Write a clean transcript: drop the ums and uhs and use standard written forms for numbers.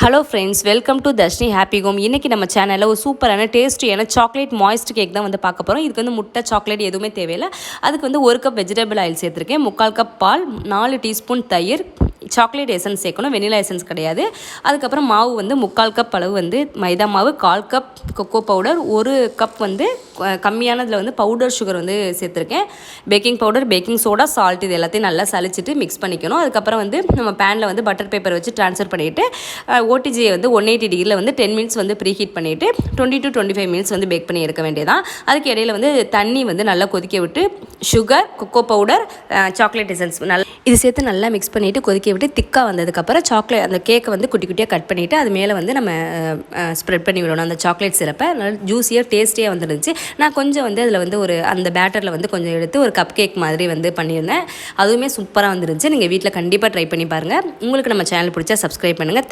Hello friends, welcome to Darshini happy home. இன்றைக்கி நம்ம சேனலில் ஒரு சூப்பரான டேஸ்டியான சாக்லேட் மாய்ஸ்ட் கேக் தான் வந்து பார்க்க போகிறோம். இதுக்கு வந்து முட்டை சாக்லேட் எதுவுமே தேவையில்லை. அதுக்கு வந்து 1 கப் வெஜிடபிள் ஆயில் சேர்த்துருக்கேன், 3/4 கப் பால், 4 டீஸ்பூன் தயிர், சாக்லேட் எசன்ஸ் சேர்க்கணும், வெனிலா எசன்ஸ் கிடையாது. அதுக்கப்புறம் மாவு வந்து 3/4 கப் அளவு வந்து மைதா மாவு, 1/4 கப் கொக்கோ பவுடர், 1 கப் வந்து கம்மியானதில் வந்து பவுடர் சுகர் வந்து சேர்த்துருக்கேன், baking powder, baking soda, salt, இது எல்லாத்தையும் நல்லா சளிச்சிட்டு மிக்ஸ் பண்ணிக்கணும். அதுக்கப்புறம் வந்து நம்ம பேனில் வந்து பட்டர் பேப்பர் வச்சு ட்ரான்ஸ்ஃபர் பண்ணிவிட்டு ஓடிஜியை வந்து 180 டிகிரியில் வந்து 10 மினிட்ஸ் வந்து ப்ரீ ஹீட் பண்ணிவிட்டு 20 to 25 மினிட்ஸ் வந்து பேக் பண்ணி எடுக்க வேண்டியதான். அதுக்கு இடையில வந்து தண்ணி வந்து நல்லா கொதிக்க விட்டு sugar, cocoa powder, chocolate essence நல்லா இது சேர்த்து நல்லா மிக்ஸ் பண்ணிவிட்டு கொதிக்க விட்டு திக்காக வந்ததுக்கப்புறம் அந்த கேக்கை வந்து குட்டி குட்டியாக கட் பண்ணிவிட்டு அது மேலே வந்து நம்ம ஸ்ப்ரெட் பண்ணி விடணும். அந்த சாக்லேட் சிரப்பை நல்லா ஜூஸியாக டேஸ்டியாக வந்துருந்துச்சு. நான் கொஞ்சம் வந்து அதில் வந்து அந்த பேட்டரில் வந்து கொஞ்சம் எடுத்து ஒரு கப் கேக் மாதிரி வந்து பண்ணியிருந்தேன். அதுவுமே சூப்பராக வந்துருந்துச்சு. நீங்கள் வீட்டில் கண்டிப்பாக ட்ரை பண்ணி பாருங்கள். உங்களுக்கு நம்ம சேனல் பிடிச்சா சப்ஸ்கிரைப் பண்ணுங்கள்.